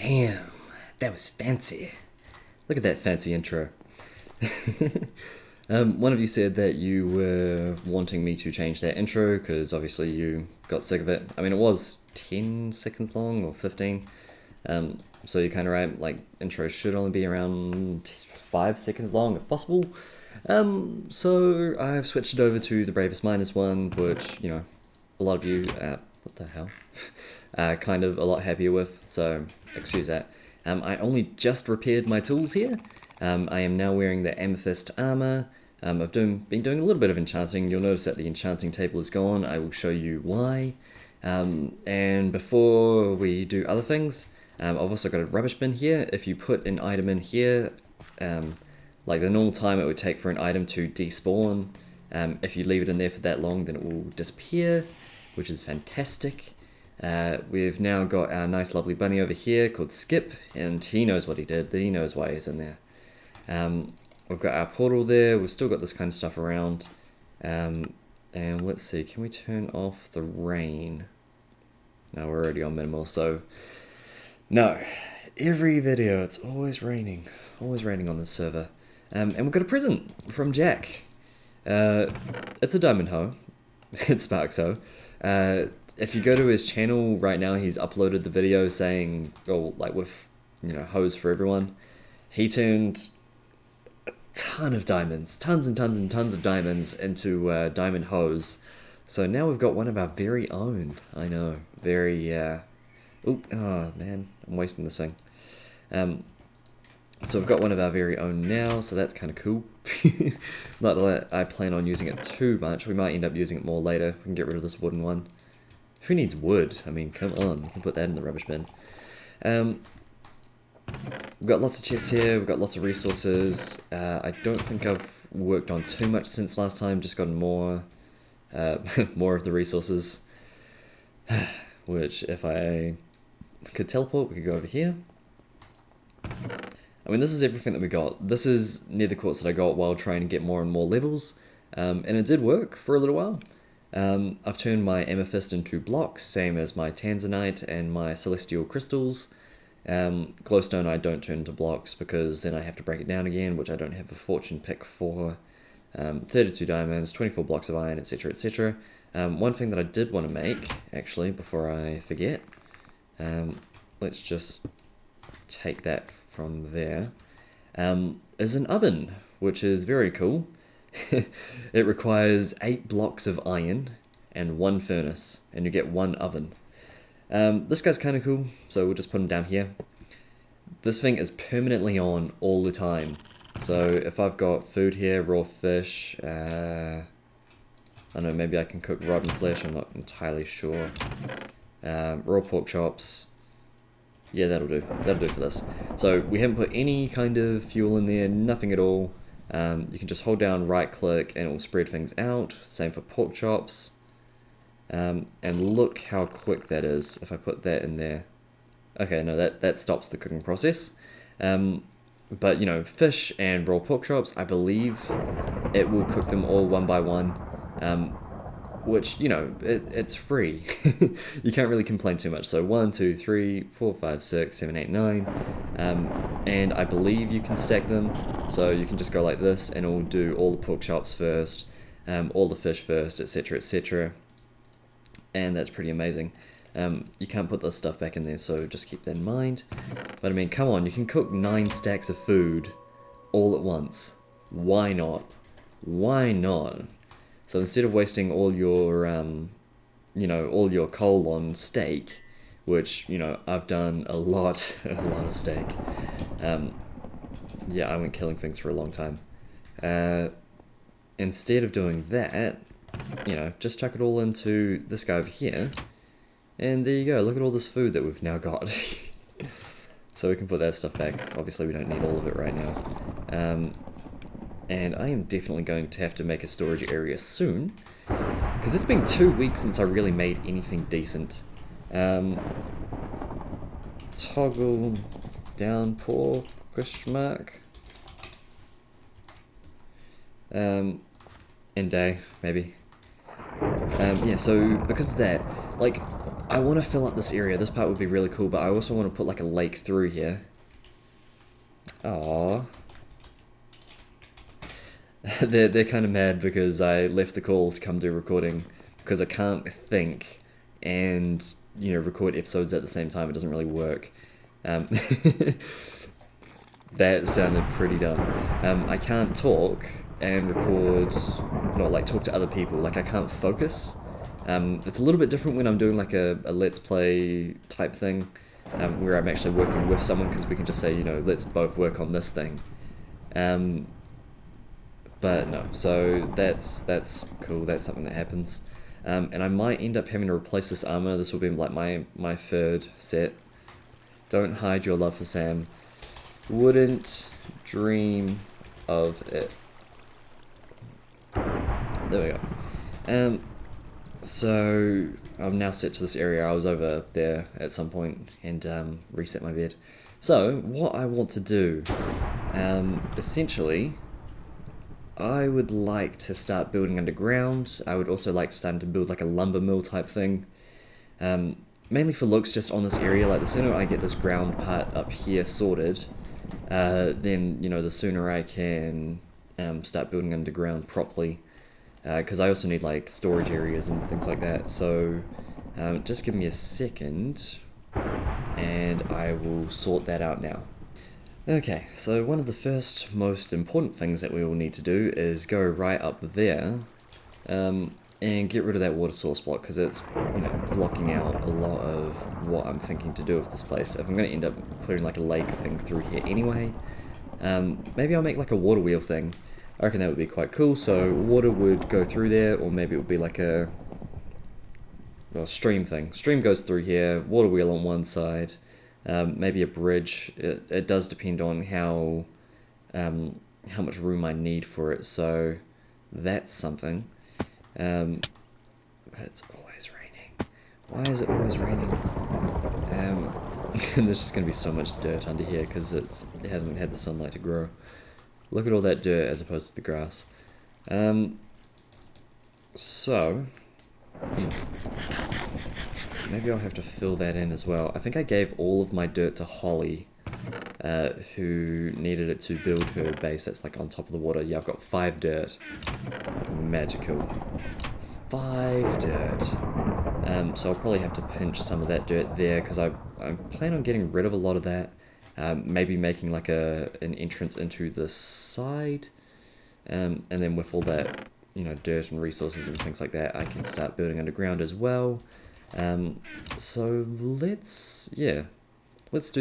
Damn, that was fancy. Look at that fancy intro. One of you said that you were wanting me to change that intro because obviously you got sick of it. I mean, it was 10 seconds long or 15. So you're kind of right, like, intros should only be around 5 seconds long if possible. So I've switched it over to the Bravest minus one, which, you know, a lot of you, what the hell, are kind of a lot happier with, so excuse that. I only just repaired my tools here. I am now wearing the amethyst armor. I've been doing a little bit of enchanting. You'll notice that the enchanting table is gone. I will show you why. And before we do other things, I've also got a rubbish bin here. If you put an item in here, like the normal time it would take for an item to despawn, if you leave it in there for that long, then it will disappear, which is fantastic. We've now got our nice lovely bunny over here called Skip, and he knows what he did. He knows why he's in there. We've got our portal there. We've still got this kind of stuff around. And let's see, can we turn off the rain? No, we're already on minimal, so no. Every video, it's always raining on this server. And we've got a present from Jack. It's a diamond hoe. It's Sparks hoe. If you go to his channel right now, he's uploaded the video saying, oh, like with, you know, hoes for everyone. He turned a ton of diamonds, tons and tons and tons of diamonds into diamond hoes. So now we've got one of our very own. I know, very, oh man, I'm wasting this thing. So we've got one of our very own now, so that's kind of cool. Not that I plan on using it too much. We might end up using it more later. We can get rid of this wooden one. Who needs wood? I mean, come on, you can put that in the rubbish bin. We've got lots of chests here, we've got lots of resources. I don't think I've worked on too much since last time, just gotten more, more of the resources. Which, if I could teleport, we could go over here. I mean, this is everything that we got. This is near the quartz that I got while trying to get more and more levels. And it did work for a little while. I've turned my amethyst into blocks, same as my tanzanite and my celestial crystals. Glowstone I don't turn into blocks because then I have to break it down again, which I don't have a fortune pick for. 32 diamonds, 24 blocks of iron, etc, etc. One thing that I did want to make, actually, before I forget, let's just take that from there, is an oven, which is very cool. It requires 8 blocks of iron and 1 furnace, and you get 1 oven. This guy's kind of cool, so we'll just put him down here. This thing is permanently on all the time. So if I've got food here, raw fish, I don't know, maybe I can cook rotten flesh, I'm not entirely sure. Raw pork chops. Yeah, that'll do. That'll do for this. So we haven't put any kind of fuel in there, nothing at all. You can just hold down right click and it will spread things out. Same for pork chops. And look how quick that is if I put that in there. Okay, no, that stops the cooking process. But, you know, fish and raw pork chops, I believe it will cook them all one by one. Which, you know, it's free. You can't really complain too much. So 1, 2, 3, 4, 5, 6, 7, 8, 9. And I believe you can stack them. So you can just go like this and it'll do all the pork chops first, all the fish first, etc, etc. And that's pretty amazing. You can't put this stuff back in there, so just keep that in mind. But I mean, come on, you can cook 9 stacks of food all at once. Why not? Why not? So instead of wasting all your, you know, all your coal on steak, which, you know, I've done a lot of steak. Yeah, I went killing things for a long time. Instead of doing that, you know, just chuck it all into this guy over here. And there you go, look at all this food that we've now got. So we can put that stuff back. Obviously we don't need all of it right now. And I am definitely going to have to make a storage area soon, because it's been 2 weeks since I really made anything decent. Toggle downpour, question mark. And day, maybe. Yeah, so because of that, like, I want to fill up this area. This part would be really cool, but I also want to put like a lake through here. Aww. they're kind of mad because I left the call to come do recording because I can't think and, you know, record episodes at the same time. It doesn't really work. That sounded pretty dumb. I can't talk and record, not like talk to other people. Like I can't focus. It's a little bit different when I'm doing like a let's play type thing, where I'm actually working with someone, because we can just say, you know, let's both work on this thing. But no, so that's cool. That's something that happens. And I might end up having to replace this armor. This will be like my third set. Don't hide your love for Sam. Wouldn't dream of it. There we go. So I'm now set to this area. I was over there at some point and reset my bed. So what I want to do, essentially, I would like to start building underground. I would also like starting to build like a lumber mill type thing. Mainly for looks, just on this area. Like the sooner I get this ground part up here sorted, then, you know, the sooner I can start building underground properly. Because I also need like storage areas and things like that. So just give me a second and I will sort that out now. Okay, so one of the first most important things that we will need to do is go right up there and get rid of that water source block, because it's, you know, blocking out a lot of what I'm thinking to do with this place. If I'm going to end up putting like a lake thing through here anyway, maybe I'll make like a water wheel thing. I reckon that would be quite cool. So water would go through there, or maybe it would be like a stream thing. Stream goes through here, water wheel on one side. Maybe a bridge. It does depend on how much room I need for it, so that's something. But it's always raining. Why is it always raining? And there's just going to be so much dirt under here because it hasn't had the sunlight to grow. Look at all that dirt as opposed to the grass. So maybe I'll have to fill that in as well. I think I gave all of my dirt to Holly, who needed it to build her base that's like on top of the water. Yeah, I've got 5 dirt. Magical. 5 dirt. So I'll probably have to pinch some of that dirt there, because I plan on getting rid of a lot of that. Maybe making like an entrance into the side. And then with all that, you know, dirt and resources and things like that, I can start building underground as well. So let's do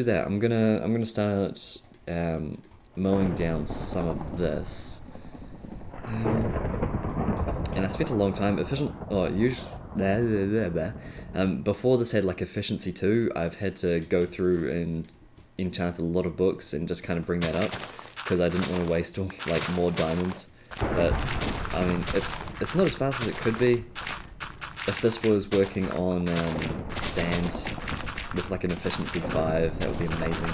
that. I'm gonna start mowing down some of this. And I spent a long time before this had like efficiency 2, I've had to go through and enchant a lot of books and just kind of bring that up, because I didn't want to waste all like more diamonds. But I mean, it's not as fast as it could be. If this was working on sand with like an efficiency 5, that would be amazing.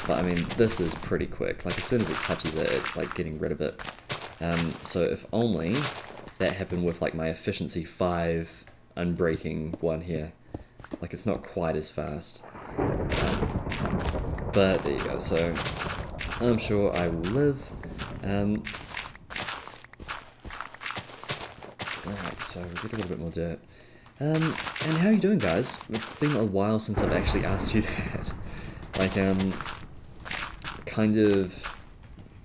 But I mean, this is pretty quick. Like as soon as it touches it, it's like getting rid of it. So if only that happened with like my efficiency 5 unbreaking one here. Like it's not quite as fast. But there you go. So I'm sure I will live. Alright, so we'll get a little bit more dirt. And how are you doing, guys? It's been a while since I've actually asked you that. Like,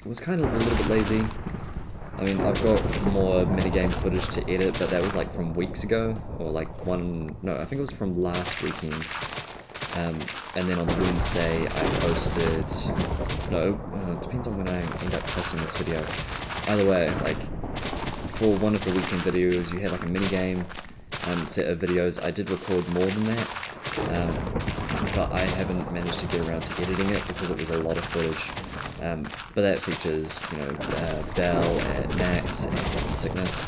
was kind of a little bit lazy. I mean, I've got more minigame footage to edit, but that was like from weeks ago, or like I think it was from last weekend. And then on Wednesday I posted, it depends on when I end up posting this video. Either way, like, for one of the weekend videos, you had like a minigame set of videos. I did record more than that, but I haven't managed to get around to editing it because it was a lot of footage. But that features, you know, Belle and Max and Sickness.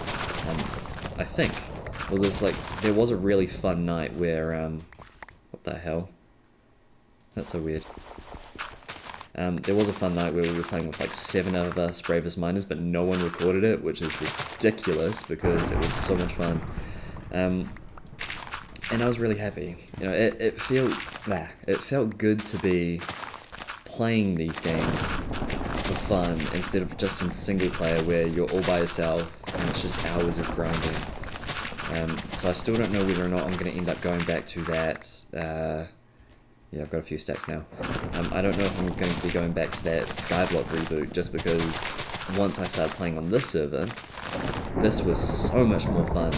I think. Well, there was a really fun night where, what the hell? That's so weird. There was a fun night where we were playing with like 7 of us Bravest miners, but no one recorded it, which is ridiculous because it was so much fun. And I was really happy. You know, it felt good to be playing these games for fun instead of just in single player where you're all by yourself and it's just hours of grinding. So I still don't know whether or not I'm going to end up going back to that. Yeah, I've got a few stacks now. I don't know if I'm going to be going back to that Skyblock reboot just because once I started playing on this server, this was so much more fun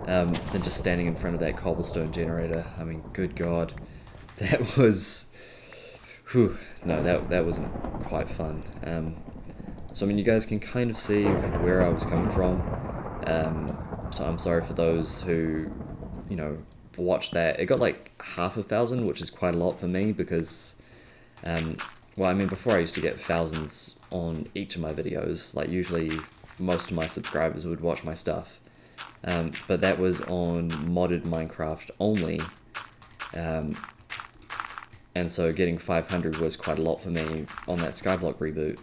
than just standing in front of that cobblestone generator. I mean, good God, that was... Whew, no, that wasn't quite fun. So I mean, you guys can kind of see where I was coming from. So I'm sorry for those who, you know, watched that. It got like 500,000, which is quite a lot for me because, well, I mean, before I used to get thousands on each of my videos. Like usually most of my subscribers would watch my stuff. But that was on modded Minecraft only. And so getting 500 was quite a lot for me on that Skyblock reboot.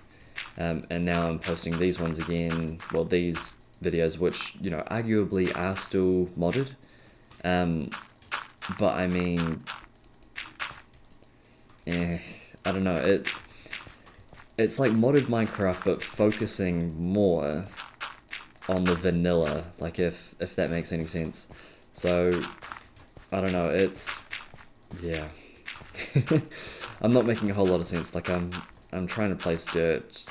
And now I'm posting these ones again, well, these videos, which, you know, arguably are still modded. But I mean, I don't know, it's like modded Minecraft, but focusing more on the vanilla, like if that makes any sense. So, I don't know, it's, yeah. I'm not making a whole lot of sense. Like I'm trying to place dirt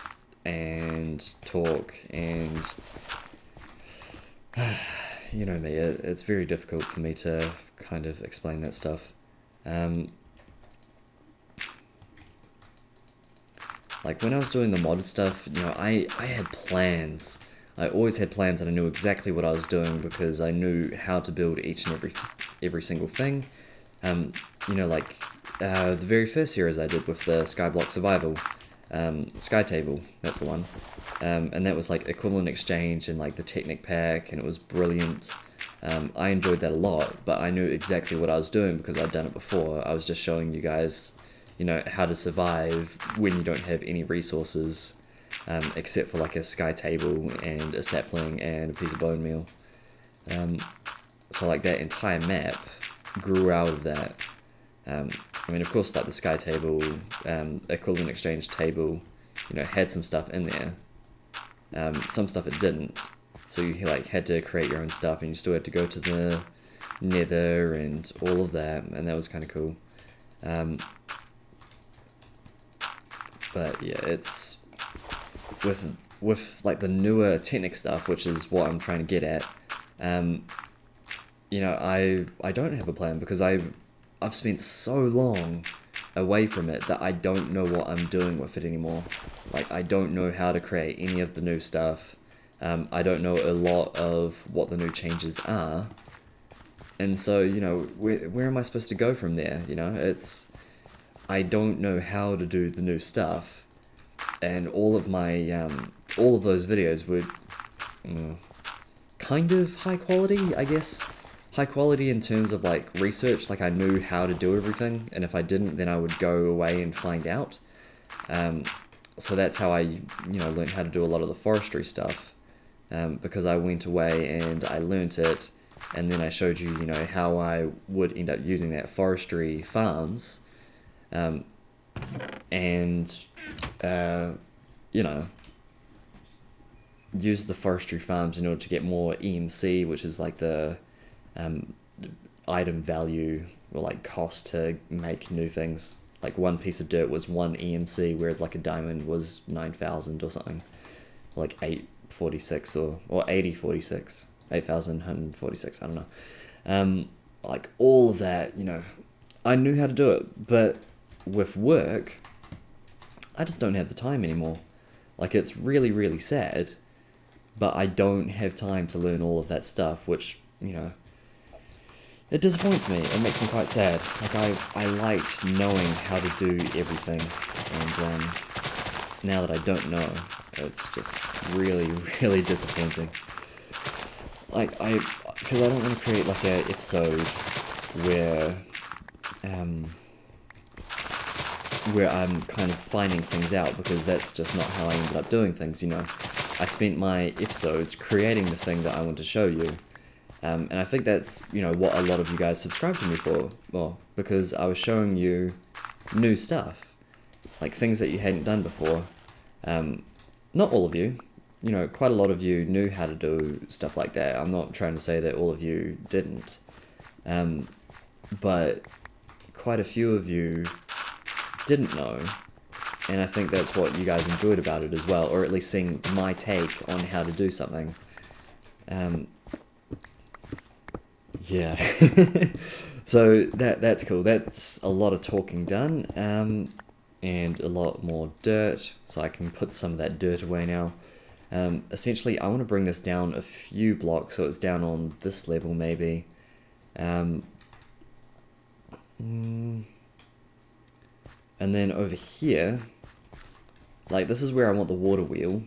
and talk and you know me, it's very difficult for me to kind of explain that stuff. Like when I was doing the modded stuff, you know, I had plans. I always had plans and I knew exactly what I was doing because I knew how to build each and every single thing. You know, like the very first series I did with the Skyblock Survival, Sky Table, that's the one. And that was like equivalent exchange and like the Technic pack, and it was brilliant. I enjoyed that a lot, but I knew exactly what I was doing because I'd done it before. I was just showing you guys, you know, how to survive when you don't have any resources, except for like a Sky Table and a sapling and a piece of bone meal. So like that entire map grew out of that. I mean, of course, like the Sky Table, equivalent exchange table, you know, had some stuff in there. Some stuff it didn't. So you like had to create your own stuff, and you still had to go to the Nether and all of that, and that was kind of cool. But yeah, it's with like the newer Technic stuff, which is what I'm trying to get at. You know, I don't have a plan because I've spent so long away from it that I don't know what I'm doing with it anymore. Like, I don't know how to create any of the new stuff. I don't know a lot of what the new changes are. And so, you know, where am I supposed to go from there? You know, I don't know how to do the new stuff. And all of my, all of those videos were kind of high quality, I guess. High quality in terms of like research, like I knew how to do everything, and if I didn't, then I would go away and find out. So that's how I, you know, learned how to do a lot of the forestry stuff, because I went away and I learnt it, and then I showed you, you know, how I would end up using that forestry farms, and you know, use the forestry farms in order to get more EMC, which is like the item value or like cost to make new things. Like one piece of dirt was 1 EMC, whereas like a diamond was 9,000 or something, like 846 or 8046, 8,146, I don't know. Like all of that, you know, I knew how to do it, but with work, I just don't have the time anymore. Like it's really, really sad, but I don't have time to learn all of that stuff, which, you know, it disappoints me. It makes me quite sad. Like I liked knowing how to do everything, and now that I don't know, it's just really, really disappointing. Like because I don't want to create like an episode where I'm kind of finding things out, because that's just not how I ended up doing things, you know. I spent my episodes creating the thing that I want to show you, And I think that's, what a lot of you guys subscribe to me for. Well, because I was showing you new stuff, like things that you hadn't done before. Not all of you, quite a lot of you knew how to do stuff like that. I'm not trying to say that all of you didn't. But quite a few of you didn't know. And I think that's what you guys enjoyed about it as well, or at least seeing my take on how to do something. Yeah. So that's cool. That's a lot of talking done, and a lot more dirt, so I can put some of that dirt away now. Essentially, I want to bring this down a few blocks, so it's down on this level maybe. And then over here, like this is where I want the water wheel,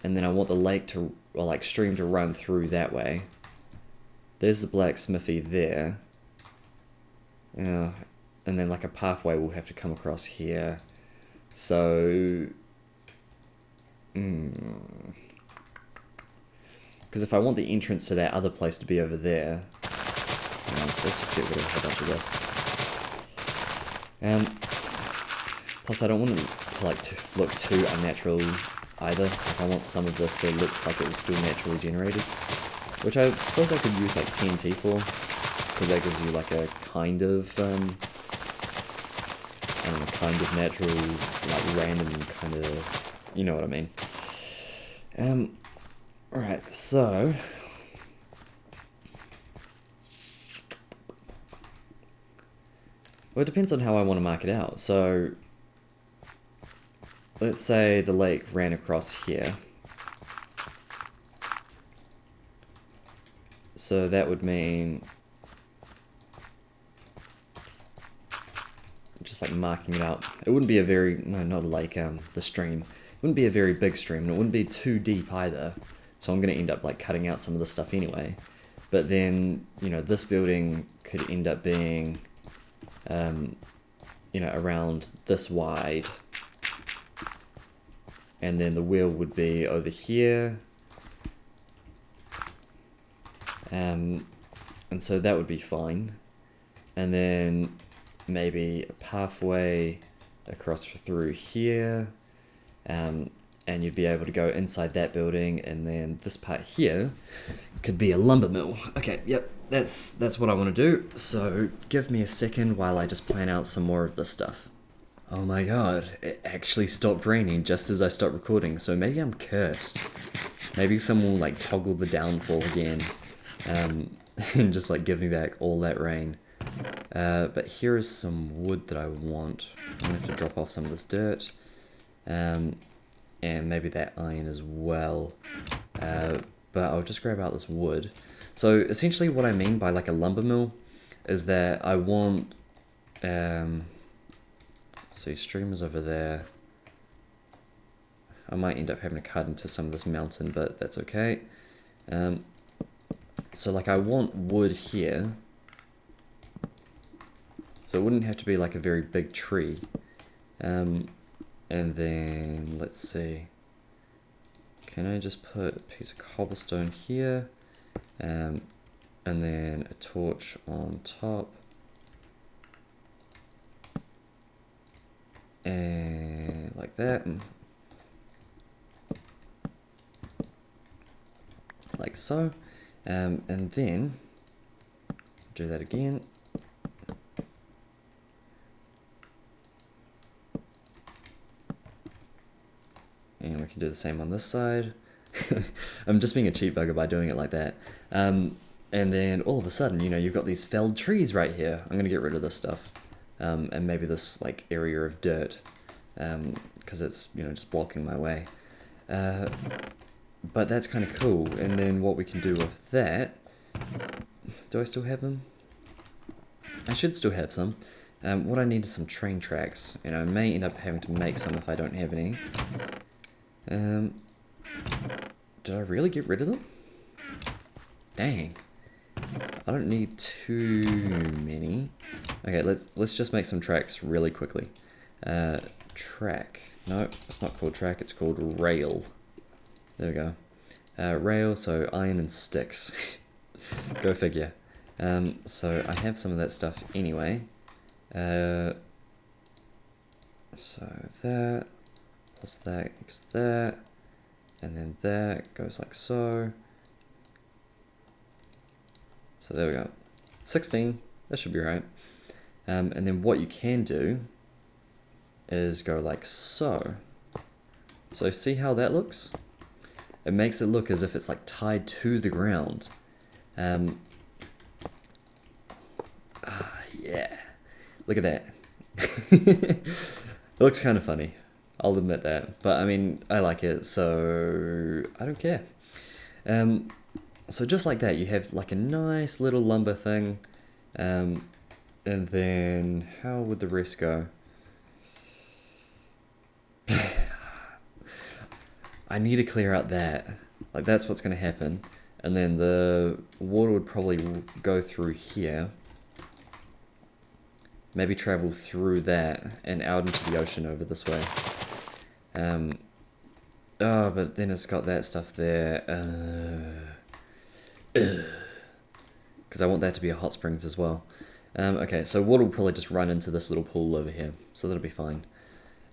and then I want the lake to, or like stream to run through that way. There's the blacksmithy there. Yeah, and then like a pathway will have to come across here. So, because if I want the entrance to that other place to be over there, let's just get rid of a whole bunch of this. Plus I don't want it to look too unnatural either. Like I want some of this to look like it was still naturally generated, which I suppose I could use like TNT for, because that gives you like a kind of, I don't know, kind of natural, like random kind of, you know what I mean. Alright, so well, it depends on how I want to mark it out. So let's say the lake ran across here. So that would mean just like marking it out. It wouldn't be a very, no, not a lake, the stream. It wouldn't be a very big stream, and it wouldn't be too deep either. So I'm going to end up like cutting out some of the stuff anyway. But then, this building could end up being, around this wide. And then the wheel would be over here. And so that would be fine. And then maybe a pathway across through here. And you'd be able to go inside that building, and then this part here could be a lumber mill. Okay, yep, that's what I want to do. So give me a second while I just plan out some more of this stuff. Oh my god, it actually stopped raining just as I stopped recording, so maybe I'm cursed. Maybe someone will like toggle the downfall again, and just like give me back all that rain. But here is some wood that I want. I'm gonna have to drop off some of this dirt. And maybe that iron as well. But I'll just grab out this wood. So essentially what I mean by like a lumber mill is that I want, see, stream is over there. I might end up having to cut into some of this mountain, but that's okay. So like I want wood here. So it wouldn't have to be like a very big tree. And then, let's see, can I just put a piece of cobblestone here, and then a torch on top, and like that, like so, and then do that again. And we can do the same on this side. I'm just being a cheap bugger by doing it like that. And then all of a sudden, you've got these felled trees right here. I'm going to get rid of this stuff. And maybe this like area of dirt. Because it's, just blocking my way. But that's kind of cool. And then what we can do with that... Do I still have them? I should still have some. What I need is some train tracks. I may end up having to make some if I don't have any. Did I really get rid of them? Dang. I don't need too many. Okay, let's just make some tracks really quickly. Track. No, it's not called track, it's called rail. There we go. Rail, so iron and sticks. Go figure. So I have some of that stuff anyway. So that, plus that equals that, and then that goes like so. So there we go. 16, that should be right. And then what you can do is go like so. So see how that looks? It makes it look as if it's like tied to the ground. Yeah, look at that. It looks kind of funny, I'll admit that. But I mean, I like it, so I don't care. So just like that, you have like a nice little lumber thing. And then how would the rest go? I need to clear out that. Like that's what's going to happen. And then the water would probably go through here. Maybe travel through that and out into the ocean over this way. Oh, but then it's got that stuff there. Because I want that to be a hot springs as well. Okay, so water will probably just run into this little pool over here. So that'll be fine.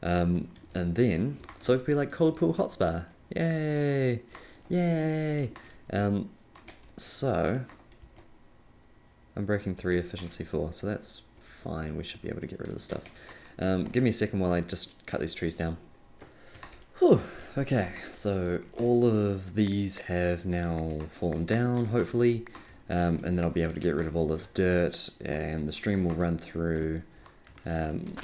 And then, so it'll be like cold pool hot spa. Yay! Yay! So, I'm breaking 3, efficiency 4, so that's fine. We should be able to get rid of this stuff. Give me a second while I just cut these trees down. Whew, okay, so all of these have now fallen down, hopefully. And then I'll be able to get rid of all this dirt, and the stream will run through. And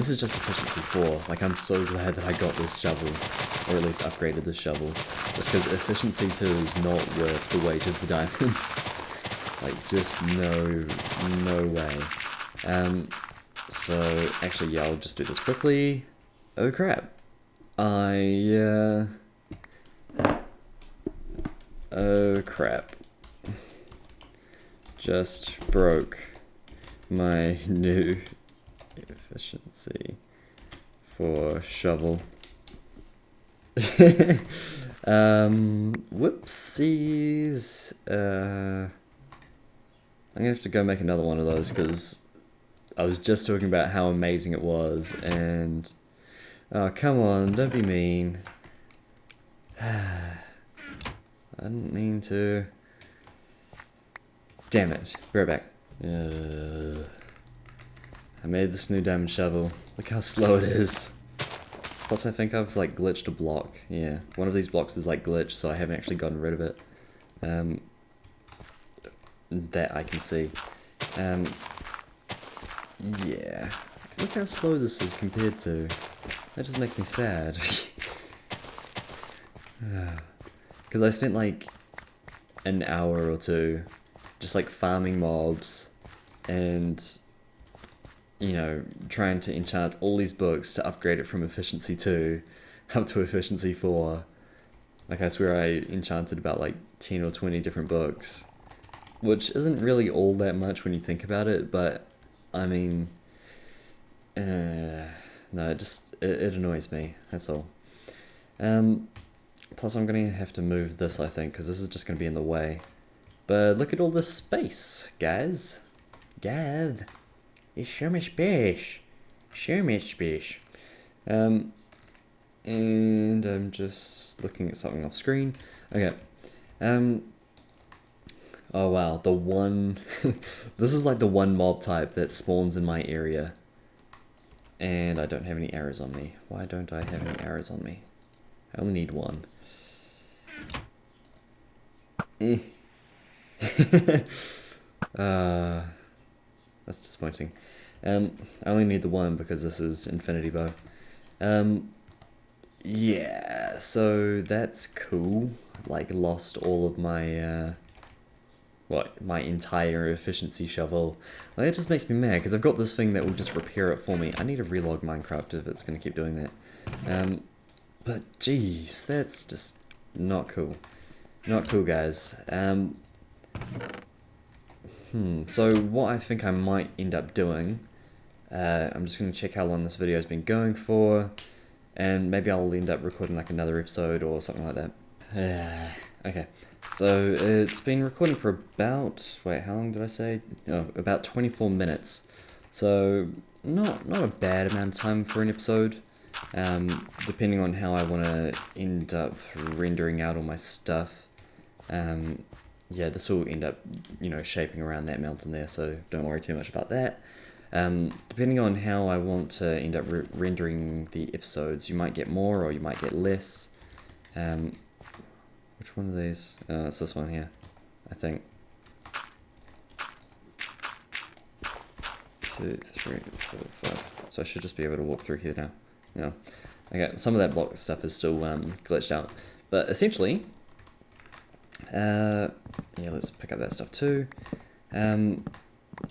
this is just efficiency 4. Like, I'm so glad that I got this shovel, or at least upgraded this shovel, just because efficiency 2 is not worth the weight of the diamond. Like, just no way. So, actually, yeah, I'll just do this quickly. Oh crap. Oh crap. Just broke my new efficiency for shovel. Whoopsies. I'm gonna have to go make another one of those because I was just talking about how amazing it was, and oh, come on, don't be mean. I didn't mean to. Damn it. Be right back. I made this new diamond shovel. Look how slow it is. Plus I think I've like glitched a block. Yeah, one of these blocks is like glitched, so I haven't actually gotten rid of it. That I can see. Yeah. Look how slow this is compared to. That just makes me sad. Because I spent like an hour or two just like farming mobs and, you know, trying to enchant all these books to upgrade it from efficiency 2 up to efficiency 4. Like I swear I enchanted about like 10 or 20 different books, which isn't really all that much when you think about it, but I mean, no, it annoys me, that's all. Plus I'm going to have to move this, I think, because this is just going to be in the way. But look at all this space, guys. Gav. It's so much space. So much space. And I'm just looking at something off screen. Okay. Oh wow, the one... this is like the one mob type that spawns in my area. And I don't have any arrows on me. Why don't I have any arrows on me? I only need one. That's disappointing. I only need the one because this is infinity bow. Yeah, so that's cool. Like, lost all of my, my entire efficiency shovel. Like, it just makes me mad, because I've got this thing that will just repair it for me. I need to relog Minecraft if it's going to keep doing that. But, jeez, that's just not cool. Not cool, guys. So what I think I might end up doing, I'm just going to check how long this video has been going for, and maybe I'll end up recording like another episode or something like that. Okay, so it's been recording for about, wait, how long did I say? Oh, about 24 minutes. So not a bad amount of time for an episode. Depending on how I want to end up rendering out all my stuff. Yeah, this will end up, shaping around that mountain there, so don't worry too much about that. Depending on how I want to end up rendering the episodes, you might get more or you might get less. Which one of these? It's this one here, I think. 2, 3, 4, 5. So I should just be able to walk through here now. Yeah. Okay, some of that block stuff is still glitched out. But essentially, yeah, let's pick up that stuff too.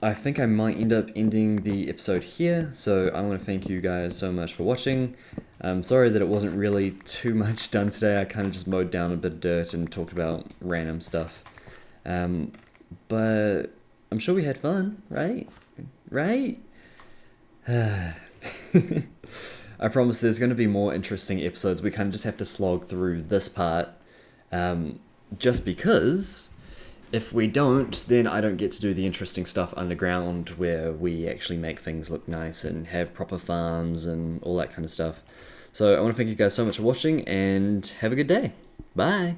I think I might end up ending the episode here, so I want to thank you guys so much for watching. I'm sorry that it wasn't really too much done today. I kind of just mowed down a bit of dirt and talked about random stuff. But I'm sure we had fun, right? Right? I promise there's going to be more interesting episodes. We kind of just have to slog through this part. Just because if we don't, then I don't get to do the interesting stuff underground where we actually make things look nice and have proper farms and all that kind of stuff. So I want to thank you guys so much for watching and have a good day. Bye.